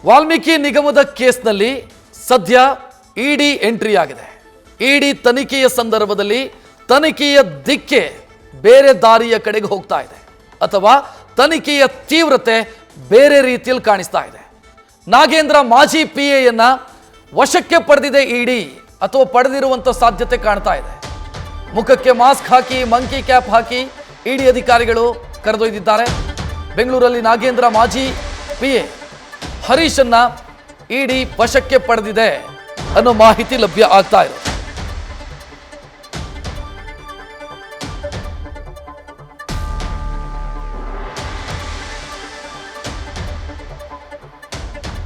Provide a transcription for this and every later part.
ವಾಲ್ಮೀಕಿ ನಿಗಮದ ಕೇಸ್ನಲ್ಲಿ ಸದ್ಯ ಇಡಿ ಎಂಟ್ರಿ ಆಗಿದೆ. ಇಡಿ ತನಿಖೆಯ ಸಂದರ್ಭದಲ್ಲಿ ತನಿಖೆಯ ದಿಕ್ಕೆ ಬೇರೆ ದಾರಿಯ ಕಡೆಗೆ ಹೋಗ್ತಾ ಇದೆ ಅಥವಾ ತನಿಖೆಯ ತೀವ್ರತೆ ಬೇರೆ ರೀತಿಯಲ್ಲಿ ಕಾಣಿಸ್ತಾ ಇದೆ. ನಾಗೇಂದ್ರ ಮಾಜಿ ಪಿಎಯನ್ನ ವಶಕ್ಕೆ ಪಡೆದಿದೆ ಇಡಿ ಅಥವಾ ಪಡೆದಿರುವಂತ ಸಾಧ್ಯತೆ ಕಾಣ್ತಾ ಇದೆ. ಮುಖಕ್ಕೆ ಮಾಸ್ಕ್ ಹಾಕಿ ಮಂಕಿ ಕ್ಯಾಪ್ ಹಾಕಿ ಇಡಿ ಅಧಿಕಾರಿಗಳು ಕರೆದೊಯ್ದಿದ್ದಾರೆ. ಬೆಂಗಳೂರಲ್ಲಿ ನಾಗೇಂದ್ರ ಮಾಜಿ ಪಿಎ ಹರೀಶನ್ನ ಇಡಿ ವಶಕ್ಕೆ ಪಡೆದಿದೆ ಅನ್ನೋ ಮಾಹಿತಿ ಲಭ್ಯ ಆಗ್ತಾ ಇದೆ.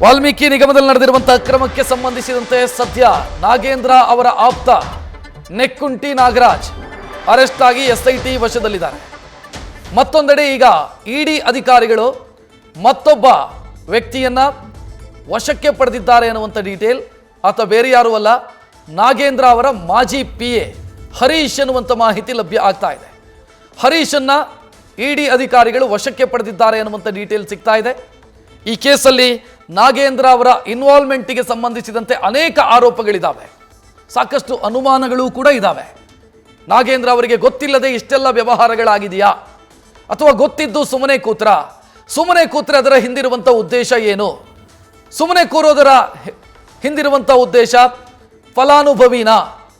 ವಾಲ್ಮೀಕಿ ನಿಗಮದಲ್ಲಿ ನಡೆದಿರುವಂತಹ ಅಕ್ರಮಕ್ಕೆ ಸಂಬಂಧಿಸಿದಂತೆ ಸದ್ಯ ನಾಗೇಂದ್ರ ಅವರ ಆಪ್ತ ನೆಕ್ಕುಂಟಿ ನಾಗರಾಜ್ ಅರೆಸ್ಟ್ ಆಗಿ ಎಸ್ಐಟಿ ವಶದಲ್ಲಿದ್ದಾರೆ. ಮತ್ತೊಂದೆಡೆ ಈಗ ಇಡಿ ಅಧಿಕಾರಿಗಳು ಮತ್ತೊಬ್ಬ ವ್ಯಕ್ತಿಯನ್ನ ವಶಕ್ಕೆ ಪಡೆದಿದ್ದಾರೆ ಅನ್ನುವಂಥ ಡೀಟೇಲ್. ಆತ ಬೇರೆ ಯಾರೂ ಅಲ್ಲ, ನಾಗೇಂದ್ರ ಅವರ ಮಾಜಿ ಪಿಎ ಹರೀಶ್ ಅನ್ನುವಂಥ ಮಾಹಿತಿ ಲಭ್ಯ ಆಗ್ತಾ ಇದೆ. ಹರೀಶನ್ನ ಇಡಿ ಅಧಿಕಾರಿಗಳು ವಶಕ್ಕೆ ಪಡೆದಿದ್ದಾರೆ ಅನ್ನುವಂಥ ಡೀಟೇಲ್ ಸಿಗ್ತಾ ಇದೆ. ಈ ಕೇಸಲ್ಲಿ ನಾಗೇಂದ್ರ ಅವರ ಇನ್ವಾಲ್ವ್ಮೆಂಟ್ಗೆ ಸಂಬಂಧಿಸಿದಂತೆ ಅನೇಕ ಆರೋಪಗಳಿದ್ದಾವೆ, ಸಾಕಷ್ಟು ಅನುಮಾನಗಳು ಕೂಡ ಇದ್ದಾವೆ. ನಾಗೇಂದ್ರ ಅವರಿಗೆ ಗೊತ್ತಿಲ್ಲದೆ ಇಷ್ಟೆಲ್ಲ ವ್ಯವಹಾರಗಳಾಗಿದೆಯಾ ಅಥವಾ ಗೊತ್ತಿದ್ದು ಸುಮ್ಮನೆ ಕೂತ್ರೆ ಅದರ ಹಿಂದಿರುವಂಥ ಉದ್ದೇಶ ಏನು? ಸುಮ್ಮನೆ ಕೂರೋದರ ಹಿಂದಿರುವಂಥ ಉದ್ದೇಶ ಫಲಾನುಭವಿನ?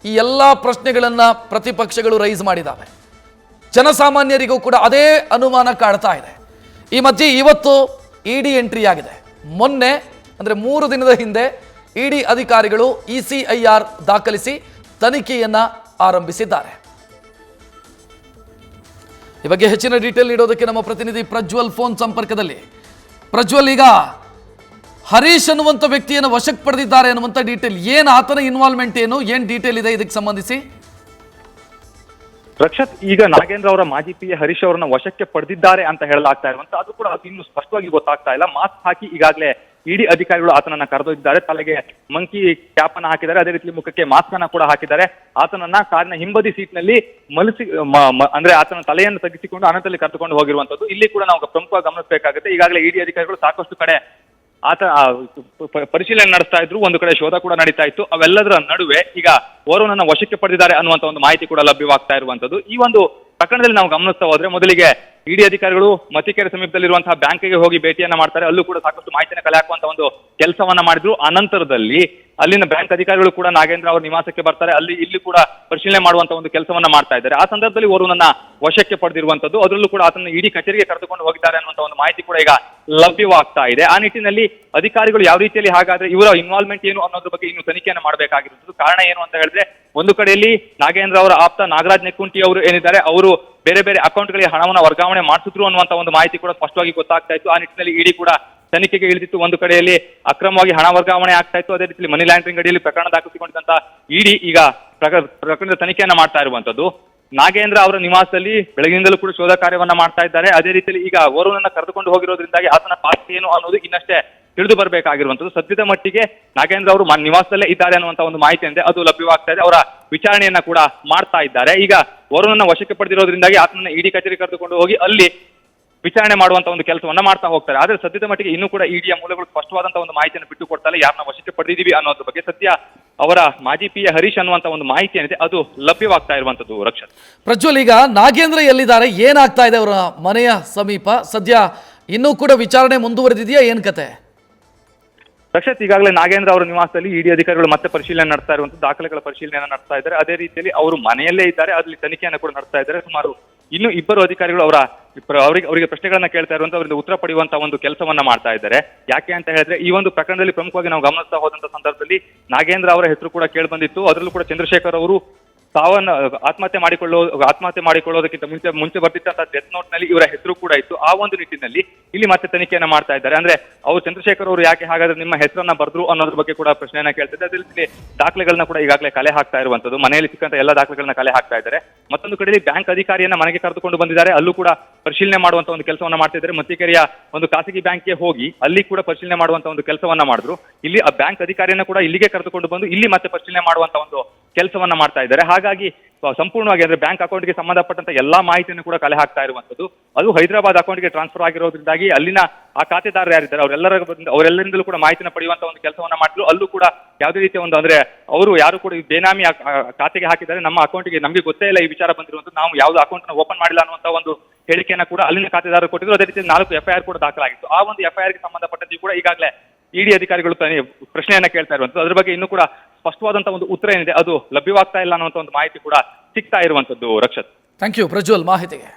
ಈ ಎಲ್ಲ ಪ್ರಶ್ನೆಗಳನ್ನು ಪ್ರತಿಪಕ್ಷಗಳು ರೈಸ್ ಮಾಡಿದ್ದಾವೆ. ಜನಸಾಮಾನ್ಯರಿಗೂ ಕೂಡ ಅದೇ ಅನುಮಾನ ಕಾಡ್ತಾ ಇದೆ. ಈ ಮಧ್ಯೆ ಇವತ್ತು ಇಡಿ ಎಂಟ್ರಿ ಆಗಿದೆ. ಮೊನ್ನೆ ಅಂದರೆ 3 ದಿನದ ಹಿಂದೆ ಇಡಿ ಅಧಿಕಾರಿಗಳು ECIR ದಾಖಲಿಸಿ ತನಿಖೆಯನ್ನ ಆರಂಭಿಸಿದ್ದಾರೆ. ಈ ಬಗ್ಗೆ ಹೆಚ್ಚಿನ ಡೀಟೇಲ್ ನೀಡೋದಕ್ಕೆ ನಮ್ಮ ಪ್ರತಿನಿಧಿ ಪ್ರಜ್ವಲ್ ಫೋನ್ ಸಂಪರ್ಕದಲ್ಲಿ. ಪ್ರಜ್ವಲ್, ಈಗ ಹರೀಶ್ ಅನ್ನುವಂಥ ವ್ಯಕ್ತಿಯನ್ನು ವಶಕ್ಕೆ ಪಡೆದಿದ್ದಾರೆ ಅನ್ನುವಂಥ ಡೀಟೇಲ್ ಏನು? ಆತನ ಇನ್ವಾಲ್ವ್ಮೆಂಟ್ ಏನು ಡೀಟೇಲ್ ಇದೆ ಇದಕ್ಕೆ ಸಂಬಂಧಿಸಿ? ರಕ್ಷತ್, ಈಗ ನಾಗೇಂದ್ರ ಅವರ ಮಾಜಿ ಪಿಎ ಹರೀಶ್ ಅವರನ್ನ ವಶಕ್ಕೆ ಪಡೆದಿದ್ದಾರೆ ಅಂತ ಹೇಳಲಾಗ್ತಾ ಇರುವಂತ ಅದು ಕೂಡ ಇನ್ನು ಸ್ಪಷ್ಟವಾಗಿ ಗೊತ್ತಾಗ್ತಾ ಇಲ್ಲ. ಮಾಸ್ಕ್ ಹಾಕಿ ಈಗಾಗಲೇ ಇಡಿ ಅಧಿಕಾರಿಗಳು ಆತನನ್ನ ಕರೆದೊಯ್ದಿದ್ದಾರೆ. ತಲೆಗೆ ಮಂಕಿ ಕ್ಯಾಪ್ ಅನ್ನ ಹಾಕಿದ್ದಾರೆ, ಅದೇ ರೀತಿ ಮುಖಕ್ಕೆ ಮಾಸ್ಕ್ ಅನ್ನ ಕೂಡ ಹಾಕಿದ್ದಾರೆ. ಆತನನ್ನ ಕಾರಿನ ಹಿಂಬದಿ ಸೀಟ್ ನಲ್ಲಿ ಮಲಸಿ ಅಂದ್ರೆ ಆತನ ತಲೆಯನ್ನು ತಗ್ಗಿಸಿಕೊಂಡು ಅನಂತರಲ್ಲಿ ಕರೆದುಕೊಂಡು ಹೋಗಿರುವಂತದ್ದು ಇಲ್ಲಿ ಕೂಡ ನಾವು ಪ್ರಮುಖವಾಗಿ ಗಮನಿಸಬೇಕಾಗುತ್ತೆ. ಈಗಾಗಲೇ ಇಡಿ ಅಧಿಕಾರಿಗಳು ಸಾಕಷ್ಟು ಕಡೆ ಆತ ಪರಿಶೀಲನೆ ನಡೆಸ್ತಾ ಇದ್ರು, ಒಂದು ಕಡೆ ಶೋಧ ಕೂಡ ನಡೀತಾ ಇತ್ತು. ಅವೆಲ್ಲದರ ನಡುವೆ ಈಗ ಓರ್ವನನ್ನ ವಶಕ್ಕೆ ಪಡೆದಿದ್ದಾರೆ ಅನ್ನುವಂತ ಒಂದು ಮಾಹಿತಿ ಕೂಡ ಲಭ್ಯವಾಗ್ತಾ ಇರುವಂತದ್ದು. ಈ ಒಂದು ಪ್ರಕರಣದಲ್ಲಿ ನಾವು ಗಮನಿಸ್ತಾ ಹೋದ್ರೆ ಮೊದಲಿಗೆ ಇಡಿ ಅಧಿಕಾರಿಗಳು ಮತ್ತಿಕೆರೆ ಸಮೀಪದಲ್ಲಿರುವಂತಹ ಬ್ಯಾಂಕಿಗೆ ಹೋಗಿ ಭೇಟಿಯನ್ನ ಮಾಡ್ತಾರೆ. ಅಲ್ಲೂ ಕೂಡ ಸಾಕಷ್ಟು ಮಾಹಿತಿನ ಕಲೆ ಹಾಕುವಂತ ಒಂದು ಕೆಲಸವನ್ನ ಮಾಡಿದ್ರು. ಅನಂತರದಲ್ಲಿ ಅಲ್ಲಿನ ಬ್ಯಾಂಕ್ ಅಧಿಕಾರಿಗಳು ಕೂಡ ನಾಗೇಂದ್ರ ಅವರ ನಿವಾಸಕ್ಕೆ ಬರ್ತಾರೆ. ಇಲ್ಲಿ ಕೂಡ ಪರಿಶೀಲನೆ ಮಾಡುವಂತ ಒಂದು ಕೆಲಸವನ್ನ ಮಾಡ್ತಾ ಇದ್ದಾರೆ. ಆ ಸಂದರ್ಭದಲ್ಲಿ ಓರ್ವನನ್ನ ವಶಕ್ಕೆ ಪಡೆದಿರುವಂತದ್ದು, ಅದರಲ್ಲೂ ಕೂಡ ಆತನ ಇಡಿ ಕಚೇರಿಗೆ ಕರೆದುಕೊಂಡು ಹೋಗಿದ್ದಾರೆ ಅನ್ನುವಂತ ಒಂದು ಮಾಹಿತಿ ಕೂಡ ಈಗ ಲಭ್ಯವಾಗ್ತಾ ಇದೆ. ಆ ನಿಟ್ಟಿನಲ್ಲಿ ಅಧಿಕಾರಿಗಳು ಯಾವ ರೀತಿಯಲ್ಲಿ ಹಾಗಾದ್ರೆ ಇವರ ಇನ್ವಾಲ್ವ್ಮೆಂಟ್ ಏನು ಅನ್ನೋದ್ರ ಬಗ್ಗೆ ಇನ್ನು ತನಿಖೆಯನ್ನು ಮಾಡಬೇಕಾಗಿರುತ್ತದೆ. ಕಾರಣ ಏನು ಅಂತ ಹೇಳಿದ್ರೆ, ಒಂದು ಕಡೆಯಲ್ಲಿ ನಾಗೇಂದ್ರ ಅವರ ಆಪ್ತ ನಾಗರಾಜ್ ನೆಕ್ಕುಂಟಿ ಅವರು ಏನಿದ್ದಾರೆ, ಅವರು ಬೇರೆ ಬೇರೆ ಅಕೌಂಟ್ಗಳಿಗೆ ಹಣವನ್ನು ವರ್ಗಾವಣೆ ಮಾಡಿಸಿದ್ರು ಅನ್ನುವಂತ ಒಂದು ಮಾಹಿತಿ ಕೂಡ ಸ್ಪಷ್ಟವಾಗಿ ಗೊತ್ತಾಗ್ತಾ ಇತ್ತು. ಆ ನಿಟ್ಟಿನಲ್ಲಿ ಇಡಿ ಕೂಡ ತನಿಖೆಗೆ ಇಳಿದಿತ್ತು. ಒಂದು ಕಡೆಯಲ್ಲಿ ಅಕ್ರಮವಾಗಿ ಹಣ ವರ್ಗಾವಣೆ ಆಗ್ತಾ ಇತ್ತು, ಅದೇ ರೀತಿ ಮನಿ ಲ್ಯಾಂಡ್ರಿಂಗ್ ಅಡಿಯಲ್ಲಿ ಪ್ರಕರಣ ದಾಖಲಿಸಿಕೊಂಡಿದ್ದಂತ ಇಡಿ ಈಗ ಪ್ರಕರಣದ ತನಿಖೆಯನ್ನ ಮಾಡ್ತಾ ಇರುವಂತದ್ದು. ನಾಗೇಂದ್ರ ಅವರ ನಿವಾಸದಲ್ಲಿ ಬೆಳಗಿನಿಂದಲೂ ಕೂಡ ಶೋಧ ಕಾರ್ಯವನ್ನ ಮಾಡ್ತಾ ಇದ್ದಾರೆ. ಅದೇ ರೀತಿಯಲ್ಲಿ ಈಗ ಓರ್ವನನ್ನ ಕರೆದುಕೊಂಡು ಹೋಗಿರೋದ್ರಿಂದಾಗಿ ಆತನ ಪಾತ್ರ ಏನು ಅನ್ನೋದು ಇನ್ನಷ್ಟೇ ತಿಳಿದು ಬರಬೇಕಾಗಿರುವಂತದ್ದು. ಸದ್ಯದ ಮಟ್ಟಿಗೆ ನಾಗೇಂದ್ರ ಅವರು ನಿವಾಸದಲ್ಲೇ ಇದ್ದಾರೆ ಅನ್ನುವಂತ ಒಂದು ಮಾಹಿತಿ ಅಂದ್ರೆ ಅದು ಲಭ್ಯವಾಗ್ತಾ ಇದೆ. ಅವರ ವಿಚಾರಣೆಯನ್ನ ಕೂಡ ಮಾಡ್ತಾ ಇದ್ದಾರೆ. ಈಗ ಓರ್ವನನ್ನ ವಶಕ್ಕೆ ಪಡೆದಿರೋದ್ರಿಂದಾಗಿ ಆತನನ್ನ ಇಡಿ ಕಚೇರಿ ಕರೆದುಕೊಂಡು ಹೋಗಿ ಅಲ್ಲಿ ವಿಚಾರಣೆ ಮಾಡುವಂತ ಒಂದು ಕೆಲಸವನ್ನ ಮಾಡ್ತಾ ಹೋಗ್ತಾರೆ. ಆದ್ರೆ ಸದ್ಯದ ಮಟ್ಟಿಗೆ ಇನ್ನೂ ಕೂಡ ಇಡಿಯ ಮೂಲಗಳು ಸ್ಪಷ್ಟವಾದಂತಹ ಒಂದು ಮಾಹಿತಿಯನ್ನು ಬಿಟ್ಟು ಕೊಡ್ತಾರೆ, ಯಾರನ್ನ ವಶಕ್ಕೆ ಪಡೆದಿದ್ದೀವಿ ಅನ್ನೋದ್ರ ಬಗ್ಗೆ. ಸದ್ಯ ಅವರ ಮಾಜಿ ಪಿಎ ಹರೀಶ್ ಅನ್ನುವಂತ ಒಂದು ಮಾಹಿತಿ ಏನಿದೆ ಅದು ಲಭ್ಯವಾಗ್ತಾ ಇರುವಂತದ್ದು. ರಕ್ಷತ್, ಪ್ರಜ್ವಲ್, ಈಗ ನಾಗೇಂದ್ರ ಎಲ್ಲಿದ್ದಾರೆ, ಏನಾಗ್ತಾ ಇದೆ ಅವರ ಮನೆಯ ಸಮೀಪ? ಸದ್ಯ ಇನ್ನೂ ಕೂಡ ವಿಚಾರಣೆ ಮುಂದುವರೆದಿದೆಯಾ, ಏನ್ ಕತೆ? ರಕ್ಷತ್, ಈಗಾಗಲೇ ನಾಗೇಂದ್ರ ಅವರ ನಿವಾಸದಲ್ಲಿ ಇಡಿ ಅಧಿಕಾರಿಗಳು ಮತ್ತೆ ಪರಿಶೀಲನೆ ನಡೆಸ್ತಾ ಇರುವಂತಹ ದಾಖಲೆಗಳ ಪರಿಶೀಲನೆಯನ್ನು ನಡೆಸ್ತಾ ಇದ್ದಾರೆ. ಅದೇ ರೀತಿಯಲ್ಲಿ ಅವರು ಮನೆಯಲ್ಲೇ ಇದ್ದಾರೆ, ಅಲ್ಲಿ ತನಿಖೆಯನ್ನು ಕೂಡ ನಡೆಸ್ತಾ ಇದ್ದಾರೆ. ಸುಮಾರು ಇನ್ನು 2 ಅಧಿಕಾರಿಗಳು ಅವರಿಗೆ ಪ್ರಶ್ನೆಗಳನ್ನ ಕೇಳ್ತಾ ಇರುವಂತ ಅವರಿಂದ ಉತ್ತರ ಪಡೆಯುವಂತ ಒಂದು ಕೆಲಸವನ್ನ ಮಾಡ್ತಾ ಇದ್ದಾರೆ. ಯಾಕೆ ಅಂತ ಹೇಳಿದ್ರೆ, ಈ ಒಂದು ಪ್ರಕರಣದಲ್ಲಿ ಪ್ರಮುಖವಾಗಿ ನಾವು ಗಮನಿಸ್ತಾ ಹೋದಂತ ಸಂದರ್ಭದಲ್ಲಿ ನಾಗೇಂದ್ರ ಅವರ ಹೆಸರು ಕೂಡ ಕೇಳಿ ಬಂದಿತ್ತು. ಅದರಲ್ಲೂ ಕೂಡ ಚಂದ್ರಶೇಖರ್ ಅವರು ಆತ್ಮಹತ್ಯೆ ಮಾಡಿಕೊಳ್ಳೋದಕ್ಕಿಂತ ಮುಂಚೆ ಬರ್ತಿದ್ದಂತಹ ಡೆತ್ ನೋಟ್ ನಲ್ಲಿ ಇವರ ಹೆಸರು ಕೂಡ ಇತ್ತು. ಆ ಒಂದು ನಿಟ್ಟಿನಲ್ಲಿ ಇಲ್ಲಿ ಮತ್ತೆ ತನಿಖೆಯನ್ನ ಮಾಡ್ತಾ ಇದ್ದಾರೆ. ಅಂದ್ರೆ ಅವರು ಚಂದ್ರಶೇಖರ್ ಅವರು ಯಾಕೆ ಹಾಗಾದ್ರೆ ನಿಮ್ಮ ಹೆಸರನ್ನ ಬರ್ದ್ರು ಅನ್ನೋದ್ರ ಬಗ್ಗೆ ಕೂಡ ಪ್ರಶ್ನೆಯನ್ನ ಕೇಳ್ತಿದ್ದಾರೆ. ಅದೇ ರೀತಿ ದಾಖಲೆಗಳನ್ನ ಕೂಡ ಈಗಾಗಲೇ ಕಲೆ ಹಾಕ್ತಾ ಇರುವಂತದ್ದು, ಮನೆಯಲ್ಲಿ ಸಿಕ್ಕಂತ ಎಲ್ಲ ದಾಖಲೆಗಳನ್ನ ಕಲೆ ಹಾಕ್ತಾ ಇದ್ದಾರೆ. ಮತ್ತೊಂದು ಕಡೆಯಲ್ಲಿ ಬ್ಯಾಂಕ್ ಅಧಿಕಾರಿಯನ್ನ ಮನೆಗೆ ಕರೆದುಕೊಂಡು ಬಂದಿದ್ದಾರೆ, ಅಲ್ಲೂ ಕೂಡ ಪರಿಶೀಲನೆ ಮಾಡುವಂತ ಒಂದು ಕೆಲಸವನ್ನ ಮಾಡ್ತಾ ಇದ್ದಾರೆ. ಮತ್ತಿಕೆರೆಯ ಒಂದು ಖಾಸಗಿ ಬ್ಯಾಂಕ್ಗೆ ಹೋಗಿ ಅಲ್ಲಿ ಕೂಡ ಪರಿಶೀಲನೆ ಮಾಡುವಂತ ಒಂದು ಕೆಲಸವನ್ನ ಮಾಡಿದ್ರು. ಇಲ್ಲಿ ಆ ಬ್ಯಾಂಕ್ ಅಧಿಕಾರಿಯನ್ನ ಕೂಡ ಇಲ್ಲಿಗೆ ಕರೆದುಕೊಂಡು ಬಂದು ಇಲ್ಲಿ ಮತ್ತೆ ಪರಿಶೀಲನೆ ಮಾಡುವಂತ ಒಂದು ಕೆಲಸವನ್ನ ಮಾಡ್ತಾ ಇದ್ದಾರೆ. ಹಾಗಾಗಿ ಸಂಪೂರ್ಣವಾಗಿ ಅಂದ್ರೆ ಬ್ಯಾಂಕ್ ಅಕೌಂಟ್ಗೆ ಸಂಬಂಧಪಟ್ಟಂತ ಎಲ್ಲಾ ಮಾಹಿತಿಯನ್ನು ಕೂಡ ಕಲೆ ಹಾಕ್ತಾ ಇರುವಂತದ್ದು. ಅದು ಹೈದರಾಬಾದ್ ಅಕೌಂಟ್ಗೆ ಟ್ರಾನ್ಸ್ಫರ್ ಆಗಿರೋದ್ರಿಂದಾಗಿ ಅಲ್ಲಿನ ಆ ಖಾತೆದಾರರು ಯಾರಿದ್ದಾರೆ ಅವರೆಲ್ಲರಿಂದಲೂ ಕೂಡ ಮಾಹಿತಿನ ಪಡೆಯುವಂತ ಒಂದು ಕೆಲಸವನ್ನ ಮಾಡಿದ್ರು. ಅಲ್ಲೂ ಕೂಡ ಯಾವುದೇ ರೀತಿಯ ಒಂದು ಅಂದ್ರೆ ಅವರು ಯಾರು ಕೂಡ ಬೇನಾಮಿ ಖಾತೆಗೆ ಹಾಕಿದ್ದಾರೆ, ನಮ್ಮ ಅಕೌಂಟ್ಗೆ ನಮಗೆ ಗೊತ್ತೇ ಇಲ್ಲ ಈ ವಿಚಾರ ಬಂದಿರುವಂತದ್ದು, ನಾವು ಯಾವ್ದು ಅಕೌಂಟ್ ನ ಓಪನ್ ಮಾಡಿಲ್ಲ ಅನ್ನುವಂತ ಒಂದು ಹೇಳಿಕೆಯನ್ನ ಕೂಡ ಅಲ್ಲಿನ ಖಾತೆದಾರರು ಕೊಟ್ಟಿದ್ರು. ಅದೇ ರೀತಿ 4 FIR ಕೂಡ ದಾಖಲಾಗಿತ್ತು. ಆ ಒಂದು FIR ಗೆ ಸಂಬಂಧಪಟ್ಟಂತೆ ಕೂಡ ಈಗಾಗಲೇ ಇಡಿ ಅಧಿಕಾರಿಗಳು ಪ್ರಶ್ನೆಯನ್ನ ಕೇಳ್ತಾ ಇರುವಂತದ್ದು. ಅದ್ರ ಬಗ್ಗೆ ಇನ್ನೂ ಕೂಡ ಸ್ಪಷ್ಟವಾದಂತಹ ಒಂದು ಉತ್ತರ ಏನಿದೆ ಅದು ಲಭ್ಯವಾಗ್ತಾ ಇಲ್ಲ ಅನ್ನುವಂತ ಒಂದು ಮಾಹಿತಿ ಕೂಡ ಸಿಗ್ತಾ ಇರುವಂತದ್ದು. ರಕ್ಷತ್, ಥ್ಯಾಂಕ್ ಯು ಪ್ರಜ್ವಲ್ ಮಾಹಿತಿಗೆ.